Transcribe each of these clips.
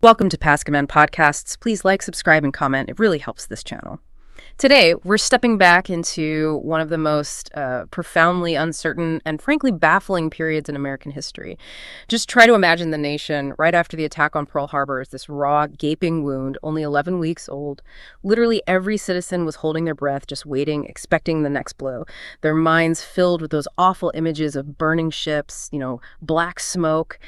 Welcome to Paskvan Podcasts. Please like, subscribe, and comment. It really helps this channel. Today, we're stepping back into one of the most profoundly uncertain and frankly baffling periods in American history. Just try to imagine the nation right after the attack on Pearl Harbor as this raw, gaping wound, only 11 weeks old. Literally every citizen was holding their breath, just waiting, expecting the next blow. Their minds filled with those awful images of burning ships, black smoke,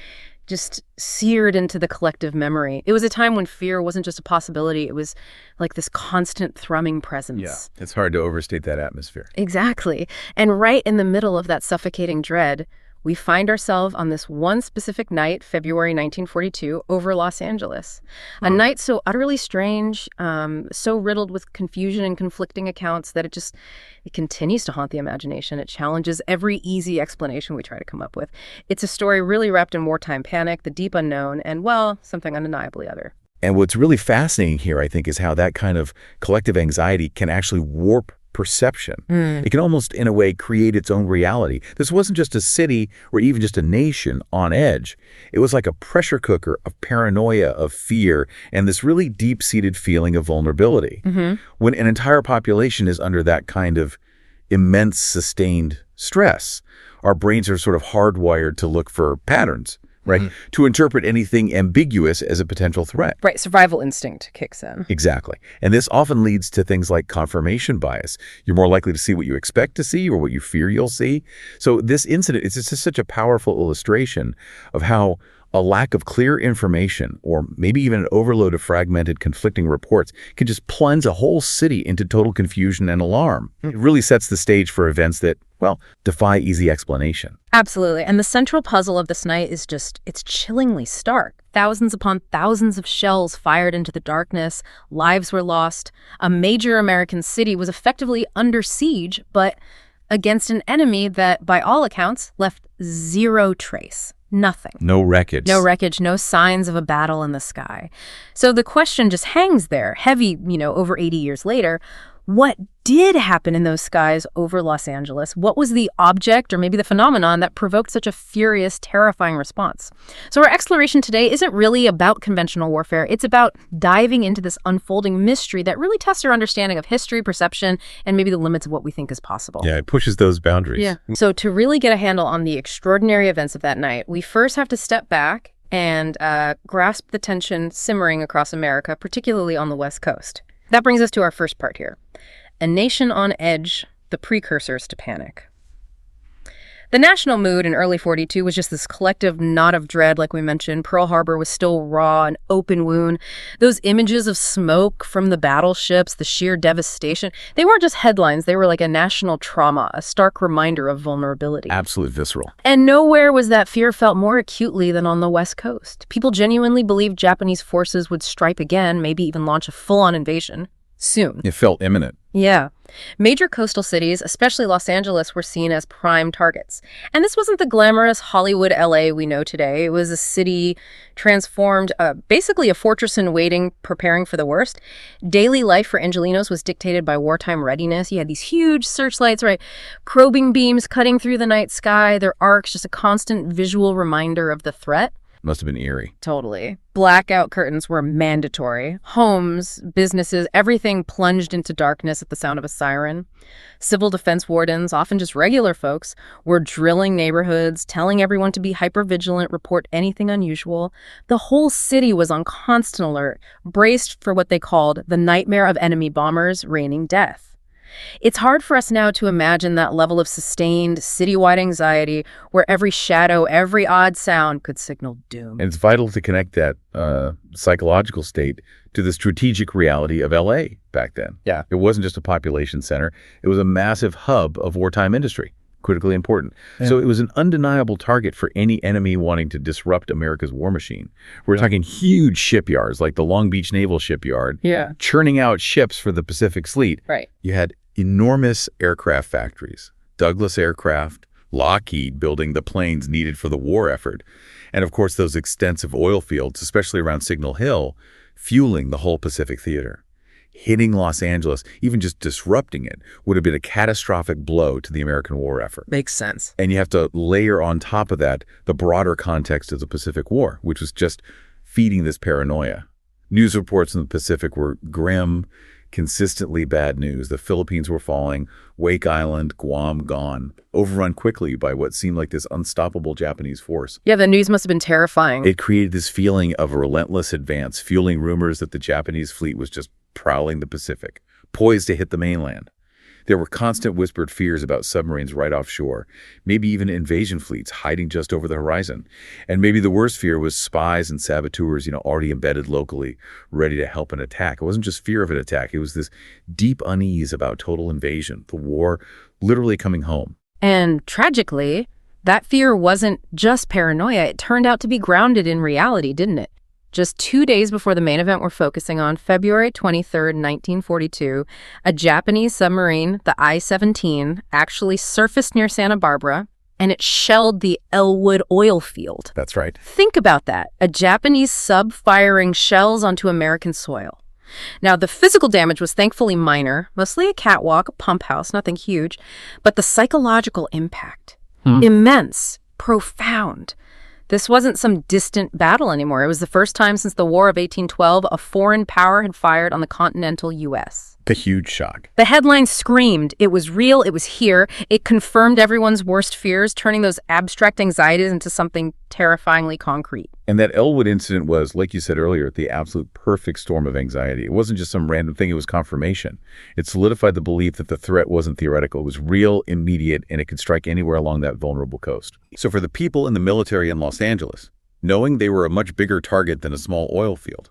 just seared into the collective memory. It was a time when fear wasn't just a possibility. It was like this constant thrumming presence. Yeah, it's hard to overstate that atmosphere. Exactly. And right in the middle of that suffocating dread, we find ourselves on this one specific night, February 1942, over Los Angeles. A night so utterly strange, so riddled with confusion and conflicting accounts that it continues to haunt the imagination. It challenges every easy explanation we try to come up with. It's a story really wrapped in wartime panic, the deep unknown, and, well, something undeniably other. And what's really fascinating here, I think, is how that kind of collective anxiety can actually warp perception. It can almost, in a way, create its own reality. This wasn't just a city or even just a nation on edge. It was like a pressure cooker of paranoia, of fear, and this really deep-seated feeling of vulnerability. When an entire population is under that kind of immense, sustained stress, our brains are sort of hardwired to look for patterns, right? To interpret anything ambiguous as a potential threat. Right, survival instinct kicks in. Exactly. And this often leads to things like confirmation bias. You're more likely to see what you expect to see or what you fear you'll see. So this incident is just such a powerful illustration of how a lack of clear information, or maybe even an overload of fragmented, conflicting reports, can just plunge a whole city into total confusion and alarm. It really sets the stage for events that, well, defy easy explanation. Absolutely. And the central puzzle of this night is it's chillingly stark. Thousands upon thousands of shells fired into the darkness. Lives were lost. A major American city was effectively under siege, but against an enemy that, by all accounts, left zero trace. Nothing. No wreckage. No wreckage, no signs of a battle in the sky. So the question just hangs there, heavy, over 80 years later. What did happen in those skies over Los Angeles? What was the object or maybe the phenomenon that provoked such a furious, terrifying response? So our exploration today isn't really about conventional warfare. It's about diving into this unfolding mystery that really tests our understanding of history, perception, and maybe the limits of what we think is possible. Yeah, it pushes those boundaries. Yeah. So to really get a handle on the extraordinary events of that night, we first have to step back and grasp the tension simmering across America, particularly on the West Coast. That brings us to our first part here. A nation on edge, the precursors to panic. The national mood in early 42 was just this collective knot of dread, like we mentioned. Pearl Harbor was still raw, an open wound. Those images of smoke from the battleships, the sheer devastation, they weren't just headlines. They were like a national trauma, a stark reminder of vulnerability. Absolutely visceral. And nowhere was that fear felt more acutely than on the West Coast. People genuinely believed Japanese forces would strike again, maybe even launch a full-on invasion soon. It felt imminent. Yeah. Major coastal cities, especially Los Angeles, were seen as prime targets. And this wasn't the glamorous Hollywood LA we know today. It was a city transformed, basically a fortress in waiting, preparing for the worst. Daily life for Angelenos was dictated by wartime readiness. You had these huge searchlights, right? Probing beams cutting through the night sky, their arcs, just a constant visual reminder of the threat. Must have been eerie. Totally. Blackout curtains were mandatory. Homes, businesses, everything plunged into darkness at the sound of a siren. Civil defense wardens, often just regular folks, were drilling neighborhoods, telling everyone to be hypervigilant, report anything unusual. The whole city was on constant alert, braced for what they called the nightmare of enemy bombers raining death. It's hard for us now to imagine that level of sustained citywide anxiety where every shadow, every odd sound could signal doom. And it's vital to connect that psychological state to the strategic reality of LA back then. Yeah. It wasn't just a population center. It was a massive hub of wartime industry, critically important. Yeah. So it was an undeniable target for any enemy wanting to disrupt America's war machine. We're talking huge shipyards like the Long Beach Naval Shipyard, churning out ships for the Pacific Fleet. Right. You had enormous aircraft factories, Douglas Aircraft, Lockheed building the planes needed for the war effort, and of course those extensive oil fields, especially around Signal Hill, fueling the whole Pacific theater. Hitting Los Angeles, even just disrupting it, would have been a catastrophic blow to the American war effort. Makes sense. And you have to layer on top of that the broader context of the Pacific War, which was just feeding this paranoia. News reports in the Pacific were grim, consistently bad news. The Philippines were falling, Wake Island, Guam gone, overrun quickly by what seemed like this unstoppable Japanese force. Yeah, the news must have been terrifying. It created this feeling of a relentless advance, fueling rumors that the Japanese fleet was just prowling the Pacific, poised to hit the mainland. There were constant whispered fears about submarines right offshore, maybe even invasion fleets hiding just over the horizon. And maybe the worst fear was spies and saboteurs, already embedded locally, ready to help an attack. It wasn't just fear of an attack. It was this deep unease about total invasion, the war literally coming home. And tragically, that fear wasn't just paranoia. It turned out to be grounded in reality, didn't it? Just 2 days before the main event we're focusing on, February 23rd, 1942, a Japanese submarine, the I-17, actually surfaced near Santa Barbara, and it shelled the Elwood oil field. That's right. Think about that. A Japanese sub firing shells onto American soil. Now, the physical damage was thankfully minor, mostly a catwalk, a pump house, nothing huge, but the psychological impact, immense, profound. This wasn't some distant battle anymore. It was the first time since the War of 1812 a foreign power had fired on the continental U.S. The huge shock. The headline screamed. It was real. It was here. It confirmed everyone's worst fears, turning those abstract anxieties into something terrifyingly concrete. And that Elwood incident was, like you said earlier, the absolute perfect storm of anxiety. It wasn't just some random thing. It was confirmation. It solidified the belief that the threat wasn't theoretical. It was real, immediate, and it could strike anywhere along that vulnerable coast. So for the people in the military in Los Angeles, knowing they were a much bigger target than a small oil field,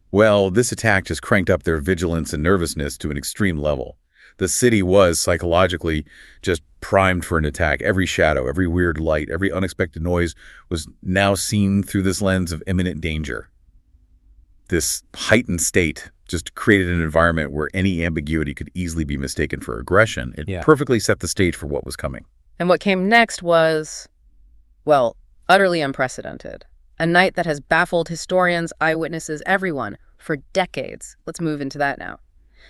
well, this attack just cranked up their vigilance and nervousness to an extreme level. The city was psychologically just primed for an attack. Every shadow, every weird light, every unexpected noise was now seen through this lens of imminent danger. This heightened state just created an environment where any ambiguity could easily be mistaken for aggression. It perfectly set the stage for what was coming. And what came next was, well, utterly unprecedented. A night that has baffled historians, eyewitnesses, everyone for decades. Let's move into that now.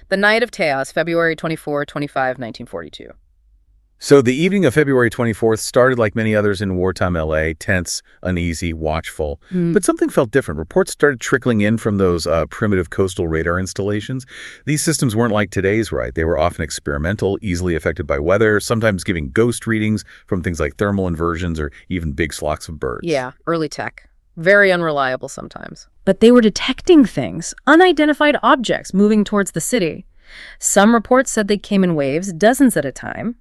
The Night of Chaos, February 24, 25, 1942. So the evening of February 24th started like many others in wartime LA, tense, uneasy, watchful. But something felt different. Reports started trickling in from those primitive coastal radar installations. These systems weren't like today's, right? They were often experimental, easily affected by weather, sometimes giving ghost readings from things like thermal inversions or even big flocks of birds. Yeah, early tech. Very unreliable sometimes. But they were detecting things, unidentified objects moving towards the city. Some reports said they came in waves, dozens at a time.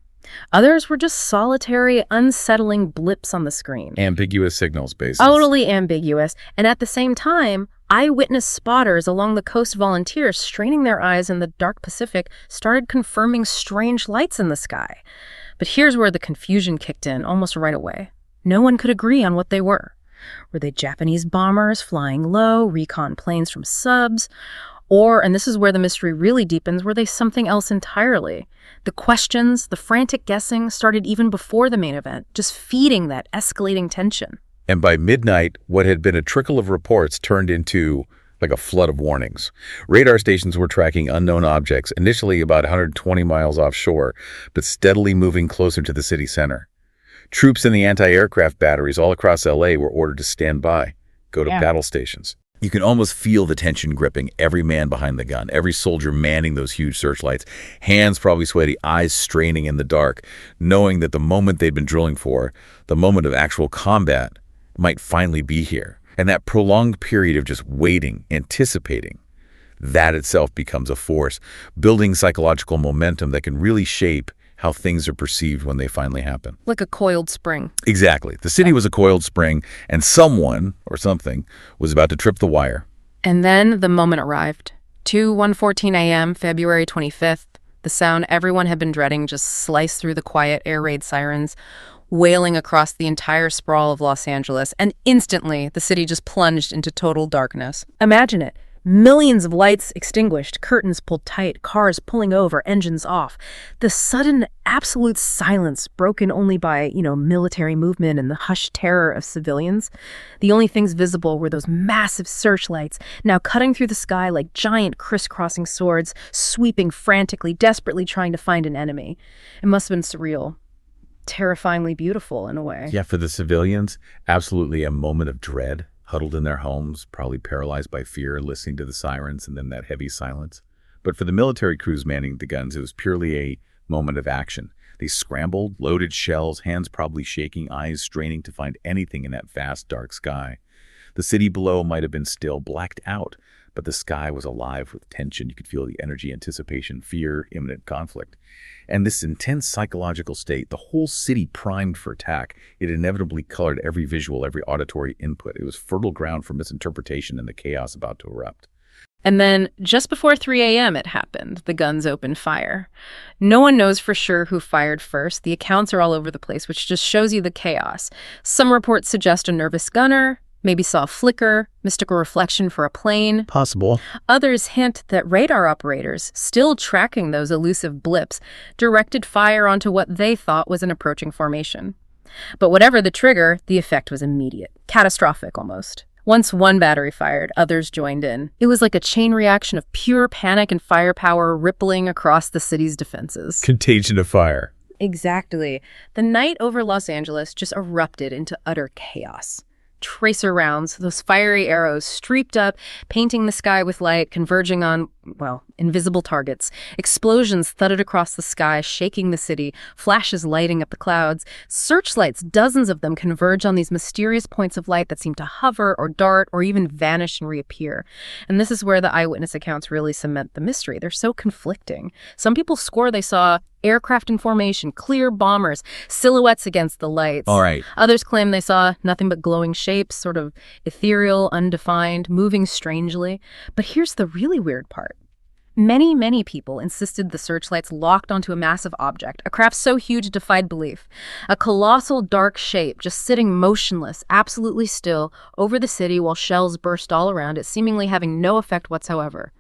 Others were just solitary, unsettling blips on the screen. Ambiguous signals, basically. Totally ambiguous. And at the same time, eyewitness spotters along the coast volunteers straining their eyes in the dark Pacific started confirming strange lights in the sky. But here's where the confusion kicked in almost right away. No one could agree on what they were. Were they Japanese bombers flying low, recon planes from subs? Or, and this is where the mystery really deepens, were they something else entirely? The questions, the frantic guessing started even before the main event, just feeding that escalating tension. And by midnight, what had been a trickle of reports turned into like a flood of warnings. Radar stations were tracking unknown objects, initially about 120 miles offshore, but steadily moving closer to the city center. Troops in the anti-aircraft batteries all across LA were ordered to stand by, go to battle stations. You can almost feel the tension gripping every man behind the gun, every soldier manning those huge searchlights, hands probably sweaty, eyes straining in the dark, knowing that the moment they'd been drilling for, the moment of actual combat, might finally be here. And that prolonged period of just waiting, anticipating, that itself becomes a force, building psychological momentum that can really shape how things are perceived when they finally happen. Like a coiled spring. Exactly. The city was a coiled spring, and someone or something was about to trip the wire. And then the moment arrived. 1:14 a.m., February 25th. The sound everyone had been dreading just sliced through the quiet air raid sirens, wailing across the entire sprawl of Los Angeles, and instantly the city just plunged into total darkness. Imagine it. Millions of lights extinguished, curtains pulled tight, cars pulling over, engines off. The sudden absolute silence broken only by, military movement and the hushed terror of civilians. The only things visible were those massive searchlights, now cutting through the sky like giant crisscrossing swords, sweeping frantically, desperately trying to find an enemy. It must have been surreal. Terrifyingly beautiful in a way. Yeah, for the civilians, absolutely a moment of dread. huddled in their homes, probably paralyzed by fear, listening to the sirens and then that heavy silence. But for the military crews manning the guns, it was purely a moment of action. They scrambled, loaded shells, hands probably shaking, eyes straining to find anything in that vast, dark sky. The city below might have been still, blacked out, but the sky was alive with tension. You could feel the energy, anticipation, fear, imminent conflict. And this intense psychological state, the whole city primed for attack, it inevitably colored every visual, every auditory input. It was fertile ground for misinterpretation and the chaos about to erupt. And then, just before 3 a.m. it happened. The guns opened fire. No one knows for sure who fired first. The accounts are all over the place, which just shows you the chaos. Some reports suggest a nervous gunner, maybe saw a flicker, mystical reflection for a plane. Possible. Others hint that radar operators, still tracking those elusive blips, directed fire onto what they thought was an approaching formation. But whatever the trigger, the effect was immediate. Catastrophic, almost. Once one battery fired, others joined in. It was like a chain reaction of pure panic and firepower rippling across the city's defenses. Contagion of fire. Exactly. The night over Los Angeles just erupted into utter chaos. Tracer rounds, those fiery arrows streaked up, painting the sky with light, converging on, well, invisible targets. Explosions thudded across the sky, shaking the city, flashes lighting up the clouds. Searchlights, dozens of them, converge on these mysterious points of light that seem to hover or dart or even vanish and reappear. And this is where the eyewitness accounts really cement the mystery. They're so conflicting. Some people swore they saw aircraft in formation, clear bombers, silhouettes against the lights. All right. Others claim they saw nothing but glowing shapes, sort of ethereal, undefined, moving strangely. But here's the really weird part. Many people insisted the searchlights locked onto a massive object, a craft so huge it defied belief. A colossal dark shape just sitting motionless, absolutely still, over the city while shells burst all around it, seemingly having no effect whatsoever.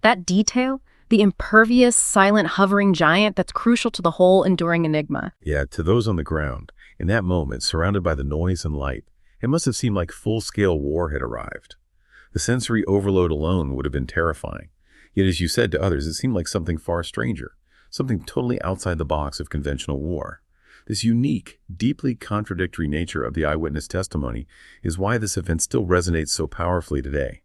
That detail, the impervious, silent, hovering giant, that's crucial to the whole enduring enigma. Yeah, to those on the ground, in that moment, surrounded by the noise and light, it must have seemed like full-scale war had arrived. The sensory overload alone would have been terrifying. Yet, as you said to others, it seemed like something far stranger, something totally outside the box of conventional war. This unique, deeply contradictory nature of the eyewitness testimony is why this event still resonates so powerfully today.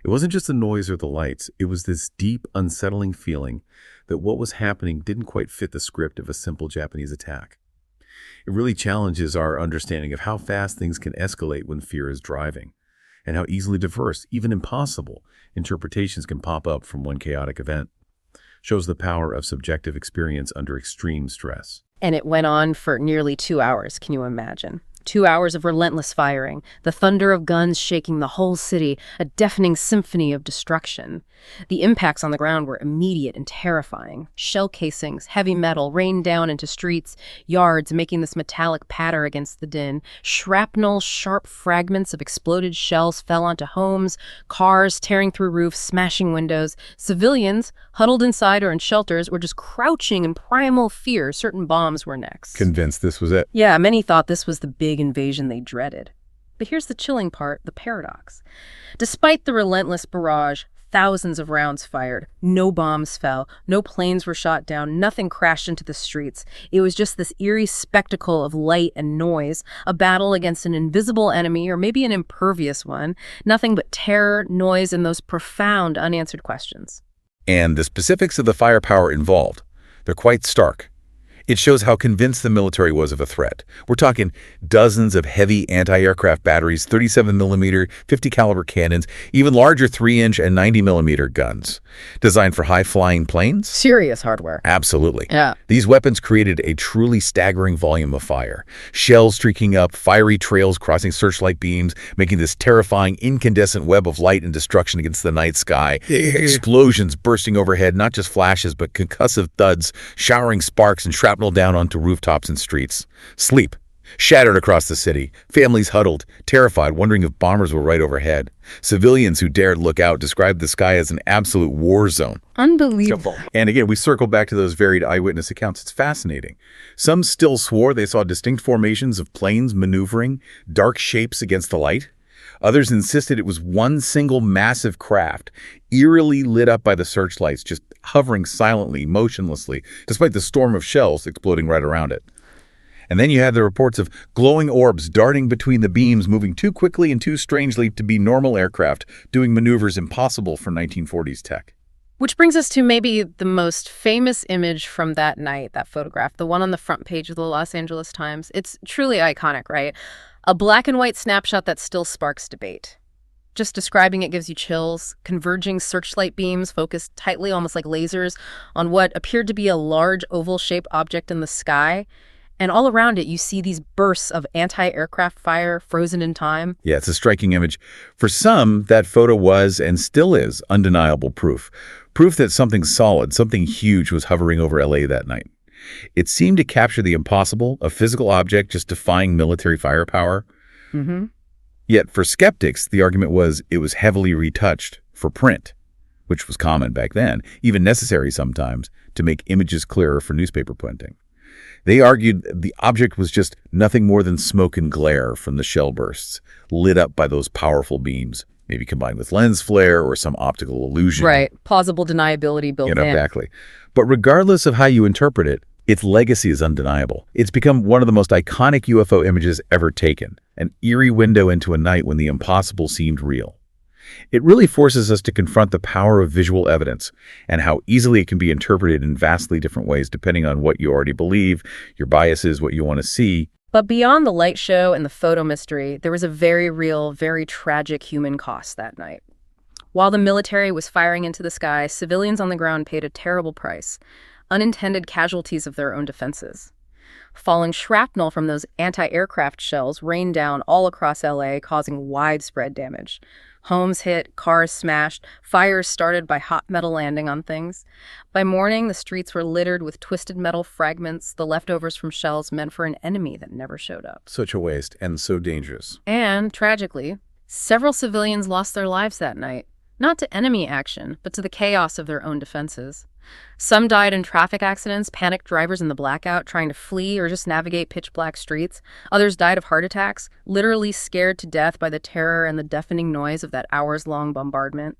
It wasn't just the noise or the lights, it was this deep, unsettling feeling that what was happening didn't quite fit the script of a simple Japanese attack. It really challenges our understanding of how fast things can escalate when fear is driving, and how easily diverse, even impossible, interpretations can pop up from one chaotic event. Shows the power of subjective experience under extreme stress. And it went on for nearly 2 hours, can you imagine? 2 hours of relentless firing, the thunder of guns shaking the whole city, a deafening symphony of destruction. The impacts on the ground were immediate and terrifying. Shell casings, heavy metal rained down into streets, yards, making this metallic patter against the din. Shrapnel, sharp fragments of exploded shells fell onto homes, cars tearing through roofs, smashing windows. Civilians, huddled inside or in shelters, were just crouching in primal fear certain bombs were next. Convinced this was it. Yeah, many thought this was the big invasion they dreaded. But here's the chilling part, the paradox. Despite the relentless barrage, thousands of rounds fired, no bombs fell, no planes were shot down, nothing crashed into the streets. It was just this eerie spectacle of light and noise, a battle against an invisible enemy, or maybe an impervious one, nothing but terror, noise, and those profound unanswered questions. And the specifics of the firepower involved, they're quite stark. It shows how convinced the military was of a threat. We're talking dozens of heavy anti-aircraft batteries, 37mm, 50 caliber cannons, even larger 3-inch and 90mm guns. Designed for high-flying planes? Serious hardware. Absolutely. Yeah. These weapons created a truly staggering volume of fire. Shells streaking up, fiery trails crossing searchlight beams, making this terrifying incandescent web of light and destruction against the night sky. Explosions bursting overhead, not just flashes, but concussive thuds, showering sparks and shrapnel down onto rooftops and streets. Sleep shattered across the city. Families huddled, terrified, wondering if bombers were right overhead. Civilians who dared look out described the sky as an absolute war zone. Unbelievable. And again, we circle back to those varied eyewitness accounts. It's fascinating. Some still swore they saw distinct formations of planes maneuvering, dark shapes against the light. Others insisted it was one single massive craft, eerily lit up by the searchlights, just hovering silently, motionlessly, despite the storm of shells exploding right around it. And then you had the reports of glowing orbs darting between the beams, moving too quickly and too strangely to be normal aircraft, doing maneuvers impossible for 1940s tech. Which brings us to maybe the most famous image from that night, that photograph, the one on the front page of the Los Angeles Times. It's truly iconic, right? A black and white snapshot that still sparks debate. Just describing it gives you chills. Converging searchlight beams focused tightly, almost like lasers, on what appeared to be a large oval-shaped object in the sky. And all around it, you see these bursts of anti-aircraft fire frozen in time. Yeah, it's a striking image. For some, that photo was and still is undeniable proof. Proof that something solid, something huge was hovering over LA that night. It seemed to capture the impossible, a physical object just defying military firepower. Mm-hmm. Yet for skeptics, the argument was it was heavily retouched for print, which was common back then, even necessary sometimes, to make images clearer for newspaper printing. They argued the object was just nothing more than smoke and glare from the shell bursts, lit up by those powerful beams, maybe combined with lens flare or some optical illusion. Right. Plausible deniability built in. Exactly. But regardless of how you interpret it, its legacy is undeniable. It's become one of the most iconic UFO images ever taken, an eerie window into a night when the impossible seemed real. It really forces us to confront the power of visual evidence and how easily it can be interpreted in vastly different ways depending on what you already believe, your biases, what you want to see. But beyond the light show and the photo mystery, there was a very real, very tragic human cost that night. While the military was firing into the sky, civilians on the ground paid a terrible price, unintended casualties of their own defenses. Falling shrapnel from those anti-aircraft shells rained down all across LA, causing widespread damage. Homes hit, cars smashed, fires started by hot metal landing on things. By morning, the streets were littered with twisted metal fragments, the leftovers from shells meant for an enemy that never showed up. Such a waste, and so dangerous. And, tragically, several civilians lost their lives that night. Not to enemy action, but to the chaos of their own defenses. Some died in traffic accidents, panicked drivers in the blackout trying to flee or just navigate pitch-black streets. Others died of heart attacks, literally scared to death by the terror and the deafening noise of that hours-long bombardment.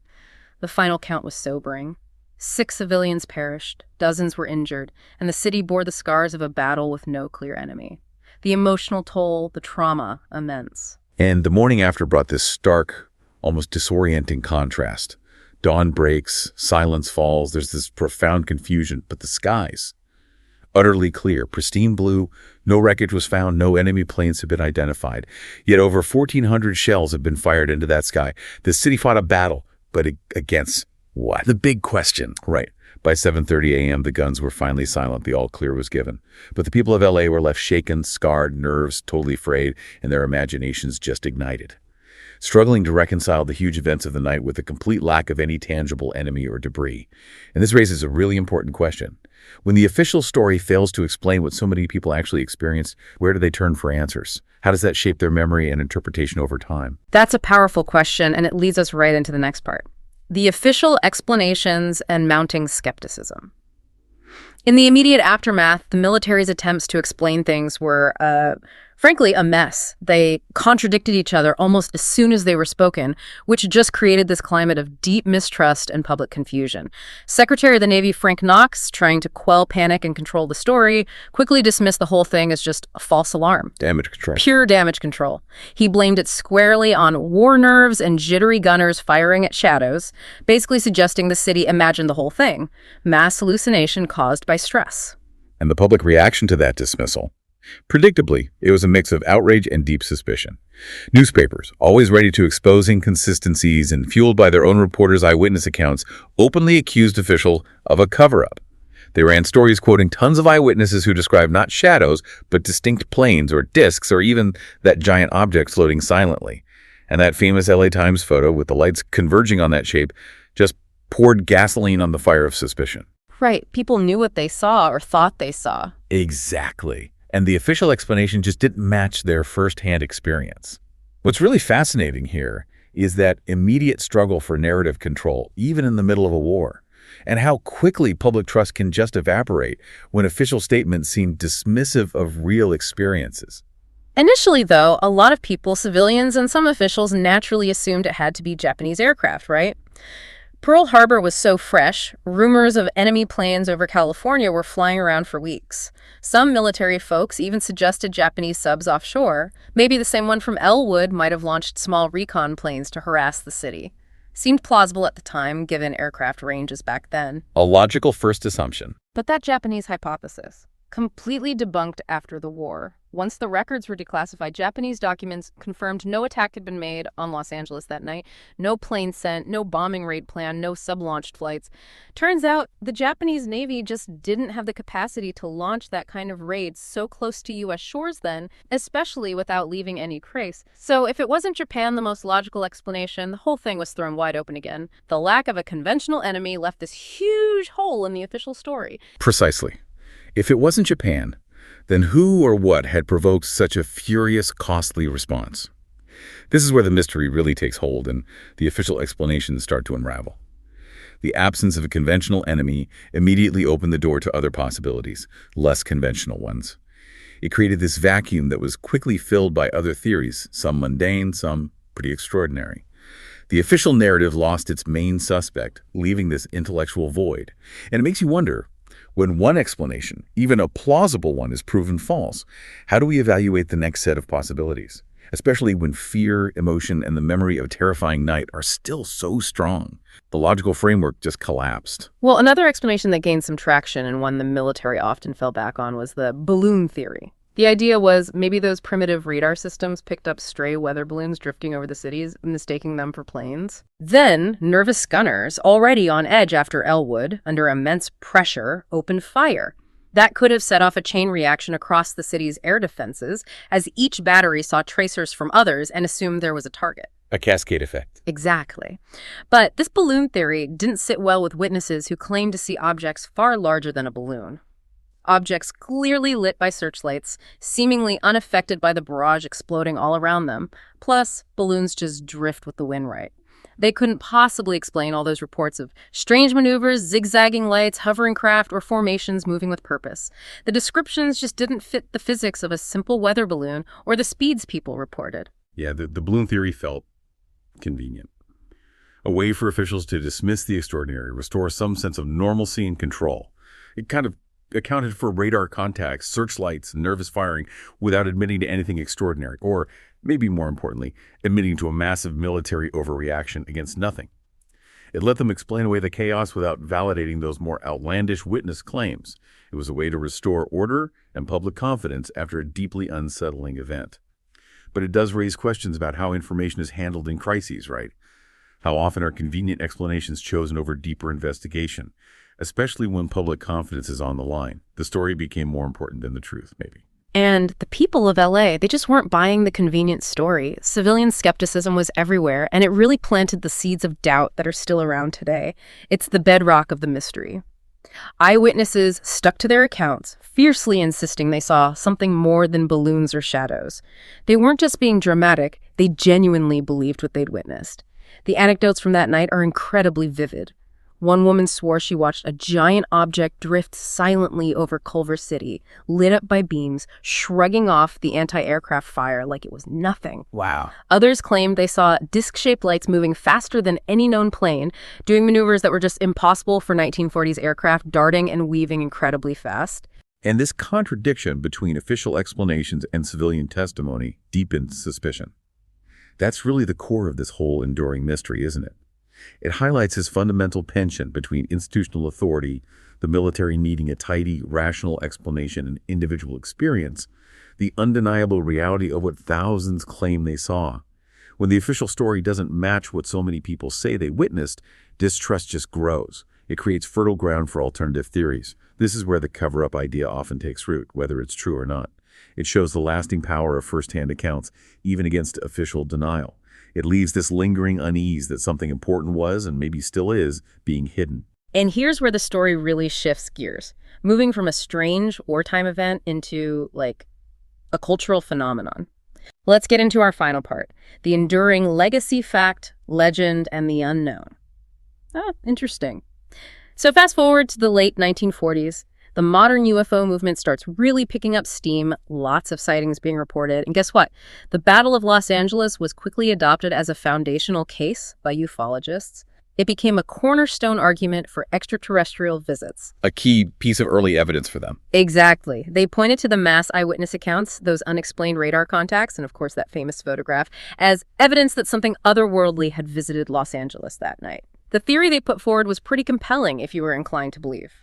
The final count was sobering. 6 civilians perished, dozens were injured, and the city bore the scars of a battle with no clear enemy. The emotional toll, the trauma, immense. And the morning after brought this stark, almost disorienting contrast. Dawn breaks, silence falls, there's this profound confusion, but the skies, utterly clear, pristine blue, no wreckage was found, no enemy planes have been identified. Yet over 1,400 shells have been fired into that sky. The city fought a battle, but against what? The big question. Right. By 7:30 a.m., the guns were finally silent, the all clear was given. But the people of LA were left shaken, scarred, nerves totally frayed, and their imaginations just ignited. Struggling to reconcile the huge events of the night with the complete lack of any tangible enemy or debris. And this raises a really important question. When the official story fails to explain what so many people actually experienced, where do they turn for answers? How does that shape their memory and interpretation over time? That's a powerful question, and it leads us right into the next part. The official explanations and mounting skepticism. In the immediate aftermath, the military's attempts to explain things were, frankly, a mess. They contradicted each other almost as soon as they were spoken, which just created this climate of deep mistrust and public confusion. Secretary of the Navy Frank Knox, trying to quell panic and control the story, quickly dismissed the whole thing as just a false alarm. Damage control. Pure damage control. He blamed it squarely on war nerves and jittery gunners firing at shadows, basically suggesting the city imagined the whole thing. Mass hallucination caused by stress. And the public reaction to that dismissal? Predictably, it was a mix of outrage and deep suspicion. Newspapers, always ready to expose inconsistencies and fueled by their own reporters' eyewitness accounts, openly accused officials of a cover-up. They ran stories quoting tons of eyewitnesses who described not shadows, but distinct planes or discs or even that giant object floating silently. And that famous LA Times photo with the lights converging on that shape just poured gasoline on the fire of suspicion. Right. People knew what they saw or thought they saw. Exactly. And the official explanation just didn't match their first-hand experience. What's really fascinating here is that immediate struggle for narrative control, even in the middle of a war, and how quickly public trust can just evaporate when official statements seem dismissive of real experiences. Initially, though, a lot of people, civilians and some officials, naturally assumed it had to be Japanese aircraft, right? Pearl Harbor was so fresh, rumors of enemy planes over California were flying around for weeks. Some military folks even suggested Japanese subs offshore. Maybe the same one from Elwood might have launched small recon planes to harass the city. Seemed plausible at the time, given aircraft ranges back then. A logical first assumption. But that Japanese hypothesis, completely debunked after the war. Once the records were declassified, Japanese documents confirmed no attack had been made on Los Angeles that night, no plane sent, no bombing raid plan, no sub-launched flights. Turns out the Japanese Navy just didn't have the capacity to launch that kind of raid so close to U.S. shores then, especially without leaving any trace. So if it wasn't Japan, the most logical explanation, the whole thing was thrown wide open again. The lack of a conventional enemy left this huge hole in the official story. Precisely. If it wasn't Japan, then who or what had provoked such a furious, costly response? This is where the mystery really takes hold and the official explanations start to unravel. The absence of a conventional enemy immediately opened the door to other possibilities, less conventional ones. It created this vacuum that was quickly filled by other theories, some mundane, some pretty extraordinary. The official narrative lost its main suspect, leaving this intellectual void. And it makes you wonder, when one explanation, even a plausible one, is proven false, how do we evaluate the next set of possibilities? Especially when fear, emotion, and the memory of a terrifying night are still so strong. The logical framework just collapsed. Well, another explanation that gained some traction and one the military often fell back on was the balloon theory. The idea was maybe those primitive radar systems picked up stray weather balloons drifting over the cities, mistaking them for planes. Then, nervous gunners, already on edge after Elwood, under immense pressure, opened fire. That could have set off a chain reaction across the city's air defenses, as each battery saw tracers from others and assumed there was a target. A cascade effect. Exactly. But this balloon theory didn't sit well with witnesses who claimed to see objects far larger than a balloon. Objects clearly lit by searchlights, seemingly unaffected by the barrage exploding all around them. Plus, balloons just drift with the wind right. They couldn't possibly explain all those reports of strange maneuvers, zigzagging lights, hovering craft, or formations moving with purpose. The descriptions just didn't fit the physics of a simple weather balloon or the speeds people reported. Yeah, the balloon theory felt convenient. A way for officials to dismiss the extraordinary, restore some sense of normalcy and control. It kind of accounted for radar contacts, searchlights, and nervous firing without admitting to anything extraordinary, or, maybe more importantly, admitting to a massive military overreaction against nothing. It let them explain away the chaos without validating those more outlandish witness claims. It was a way to restore order and public confidence after a deeply unsettling event. But it does raise questions about how information is handled in crises, right? How often are convenient explanations chosen over deeper investigation? Especially when public confidence is on the line. The story became more important than the truth, maybe. And the people of LA, they just weren't buying the convenient story. Civilian skepticism was everywhere, and it really planted the seeds of doubt that are still around today. It's the bedrock of the mystery. Eyewitnesses stuck to their accounts, fiercely insisting they saw something more than balloons or shadows. They weren't just being dramatic, they genuinely believed what they'd witnessed. The anecdotes from that night are incredibly vivid. One woman swore she watched a giant object drift silently over Culver City, lit up by beams, shrugging off the anti-aircraft fire like it was nothing. Wow. Others claimed they saw disc-shaped lights moving faster than any known plane, doing maneuvers that were just impossible for 1940s aircraft, darting and weaving incredibly fast. And this contradiction between official explanations and civilian testimony deepens suspicion. That's really the core of this whole enduring mystery, isn't it? It highlights his fundamental tension between institutional authority, the military needing a tidy, rational explanation and individual experience, the undeniable reality of what thousands claim they saw. When the official story doesn't match what so many people say they witnessed, distrust just grows. It creates fertile ground for alternative theories. This is where the cover-up idea often takes root, whether it's true or not. It shows the lasting power of first-hand accounts, even against official denial. It leaves this lingering unease that something important was, and maybe still is, being hidden. And here's where the story really shifts gears, moving from a strange wartime event into, a cultural phenomenon. Let's get into our final part, the enduring legacy fact, legend, and the unknown. Interesting. So fast forward to the late 1940s. The modern UFO movement starts really picking up steam, lots of sightings being reported. And guess what? The Battle of Los Angeles was quickly adopted as a foundational case by ufologists. It became a cornerstone argument for extraterrestrial visits. A key piece of early evidence for them. Exactly. They pointed to the mass eyewitness accounts, those unexplained radar contacts, and of course that famous photograph, as evidence that something otherworldly had visited Los Angeles that night. The theory they put forward was pretty compelling if you were inclined to believe.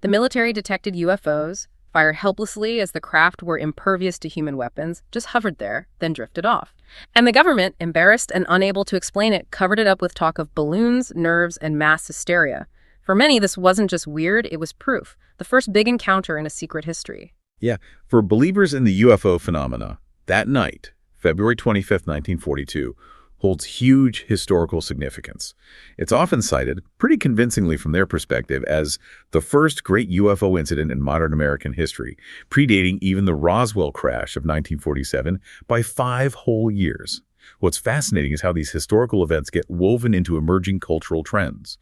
The military detected UFOs, fired helplessly as the craft were impervious to human weapons, just hovered there, then drifted off. And the government, embarrassed and unable to explain it, covered it up with talk of balloons, nerves, and mass hysteria. For many, this wasn't just weird, it was proof. The first big encounter in a secret history. Yeah, for believers in the UFO phenomena, that night, February 25th, 1942, holds huge historical significance. It's often cited, pretty convincingly from their perspective, as the first great UFO incident in modern American history, predating even the Roswell crash of 1947 by 5 whole years. What's fascinating is how these historical events get woven into emerging cultural trends.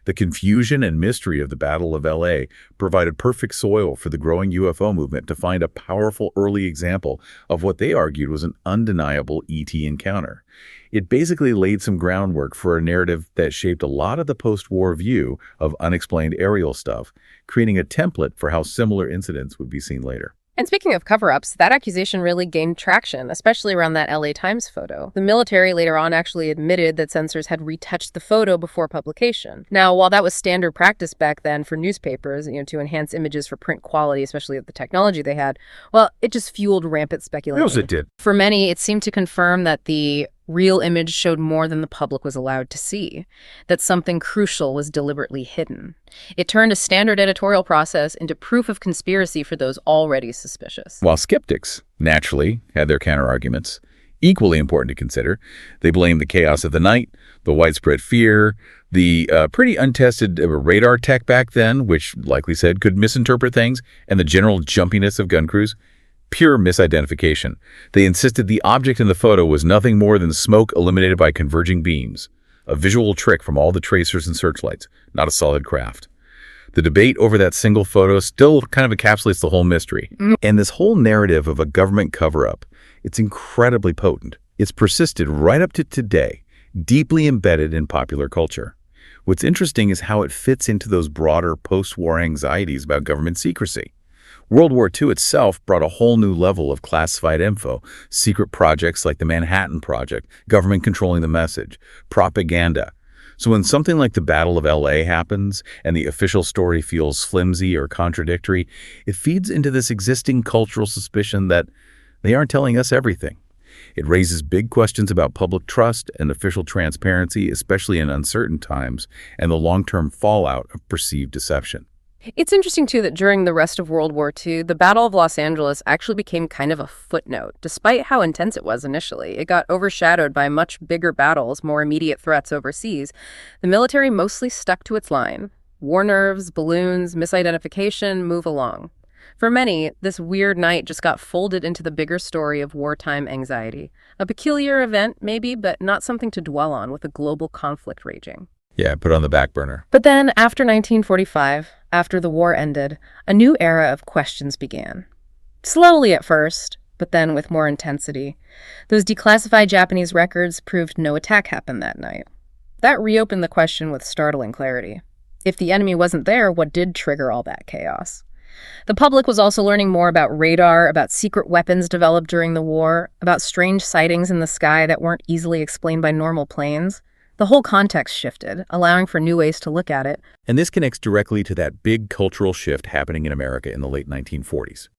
The confusion and mystery of the Battle of LA provided perfect soil for the growing UFO movement to find a powerful early example of what they argued was an undeniable ET encounter. It basically laid some groundwork for a narrative that shaped a lot of the post-war view of unexplained aerial stuff, creating a template for how similar incidents would be seen later. And speaking of cover-ups, that accusation really gained traction, especially around that LA Times photo. The military later on actually admitted that censors had retouched the photo before publication. Now, while that was standard practice back then for newspapers, to enhance images for print quality, especially with the technology they had, well, it just fueled rampant speculation. Yes, it did. For many, it seemed to confirm that the real image showed more than the public was allowed to see, that something crucial was deliberately hidden. It turned a standard editorial process into proof of conspiracy for those already suspicious. While skeptics, naturally, had their counter-arguments, equally important to consider, they blamed the chaos of the night, the widespread fear, the pretty untested radar tech back then, which likely said could misinterpret things, and the general jumpiness of gun crews. Pure misidentification. They insisted the object in the photo was nothing more than smoke illuminated by converging beams, a visual trick from all the tracers and searchlights, not a solid craft. The debate over that single photo still kind of encapsulates the whole mystery. And this whole narrative of a government cover-up, it's incredibly potent. It's persisted right up to today, deeply embedded in popular culture. What's interesting is how it fits into those broader post-war anxieties about government secrecy. World War II itself brought a whole new level of classified info, secret projects like the Manhattan Project, government controlling the message, propaganda. So when something like the Battle of LA happens and the official story feels flimsy or contradictory, it feeds into this existing cultural suspicion that they aren't telling us everything. It raises big questions about public trust and official transparency, especially in uncertain times, and the long-term fallout of perceived deception. It's interesting, too, that during the rest of World War II, the Battle of Los Angeles actually became kind of a footnote, despite how intense it was initially. It got overshadowed by much bigger battles, more immediate threats overseas. The military mostly stuck to its line. War nerves, balloons, misidentification, move along. For many, this weird night just got folded into the bigger story of wartime anxiety. A peculiar event, maybe, but not something to dwell on with a global conflict raging. Yeah, put on the back burner. But then, after 1945, after the war ended, a new era of questions began. Slowly at first, but then with more intensity. Those declassified Japanese records proved no attack happened that night. That reopened the question with startling clarity. If the enemy wasn't there, what did trigger all that chaos? The public was also learning more about radar, about secret weapons developed during the war, about strange sightings in the sky that weren't easily explained by normal planes. The whole context shifted, allowing for new ways to look at it. And this connects directly to that big cultural shift happening in America in the late 1940s.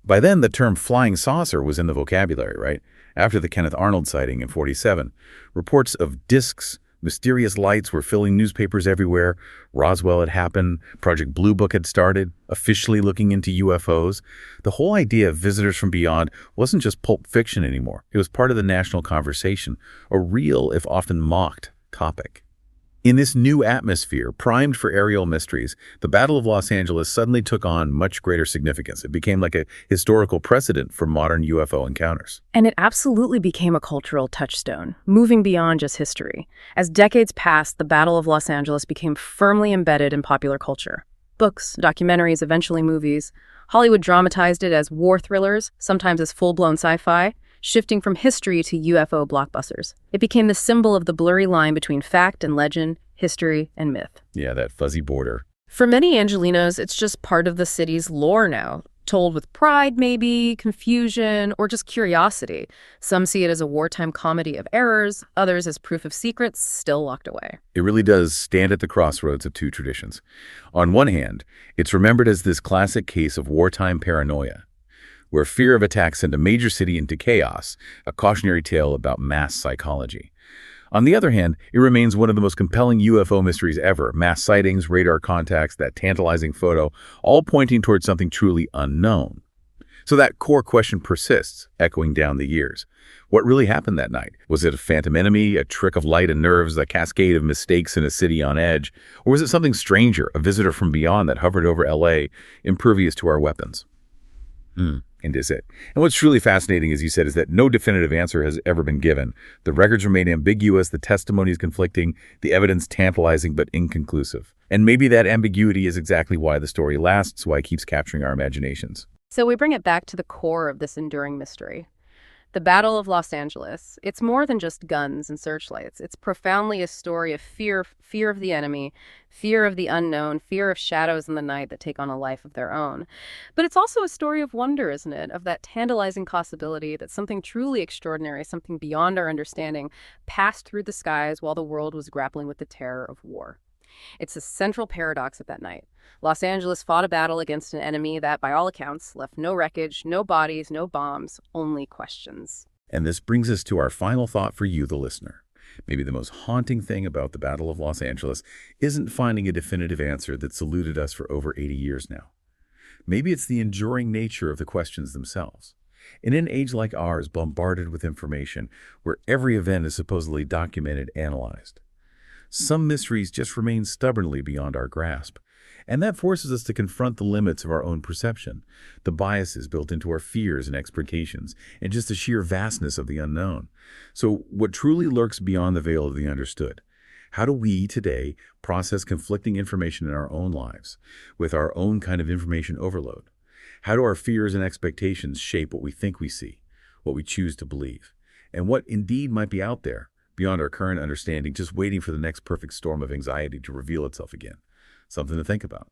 By then, the term flying saucer was in the vocabulary, right? After the Kenneth Arnold sighting in '47, reports of discs, mysterious lights were filling newspapers everywhere. Roswell had happened. Project Blue Book had started, officially looking into UFOs. The whole idea of visitors from beyond wasn't just pulp fiction anymore. It was part of the national conversation, a real, if often mocked, topic. In this new atmosphere, primed for aerial mysteries, the Battle of Los Angeles suddenly took on much greater significance. It became like a historical precedent for modern UFO encounters. And it absolutely became a cultural touchstone, moving beyond just history. As decades passed, the Battle of Los Angeles became firmly embedded in popular culture. Books, documentaries, eventually movies. Hollywood dramatized it as war thrillers, sometimes as full-blown sci-fi, shifting from history to UFO blockbusters. It became the symbol of the blurry line between fact and legend, history, and myth. Yeah, that fuzzy border. For many Angelinos, it's just part of the city's lore now, told with pride maybe, confusion, or just curiosity. Some see it as a wartime comedy of errors, others as proof of secrets still locked away. It really does stand at the crossroads of two traditions. On one hand, it's remembered as this classic case of wartime paranoia, where fear of attack sent a major city into chaos, a cautionary tale about mass psychology. On the other hand, it remains one of the most compelling UFO mysteries ever. Mass sightings, radar contacts, that tantalizing photo, all pointing towards something truly unknown. So that core question persists, echoing down the years. What really happened that night? Was it a phantom enemy, a trick of light and nerves, a cascade of mistakes in a city on edge? Or was it something stranger, a visitor from beyond that hovered over LA, impervious to our weapons? And is it? And what's truly fascinating, as you said, is that no definitive answer has ever been given. The records remain ambiguous, the testimony is conflicting, the evidence tantalizing but inconclusive. And maybe that ambiguity is exactly why the story lasts, why it keeps capturing our imaginations. So we bring it back to the core of this enduring mystery. The Battle of Los Angeles, it's more than just guns and searchlights. It's profoundly a story of fear of the enemy, fear of the unknown, fear of shadows in the night that take on a life of their own. But it's also a story of wonder, isn't it? Of that tantalizing possibility that something truly extraordinary, something beyond our understanding, passed through the skies while the world was grappling with the terror of war. It's a central paradox of that night. Los Angeles fought a battle against an enemy that, by all accounts, left no wreckage, no bodies, no bombs, only questions. And this brings us to our final thought for you, the listener. Maybe the most haunting thing about the Battle of Los Angeles isn't finding a definitive answer that's eluded us for over 80 years now. Maybe it's the enduring nature of the questions themselves. In an age like ours, bombarded with information, where every event is supposedly documented, analyzed, some mysteries just remain stubbornly beyond our grasp. And that forces us to confront the limits of our own perception, the biases built into our fears and expectations, and just the sheer vastness of the unknown. So what truly lurks beyond the veil of the understood? How do we today process conflicting information in our own lives, with our own kind of information overload? How do our fears and expectations shape what we think we see, what we choose to believe, and what indeed might be out there, beyond our current understanding, just waiting for the next perfect storm of anxiety to reveal itself again? Something to think about.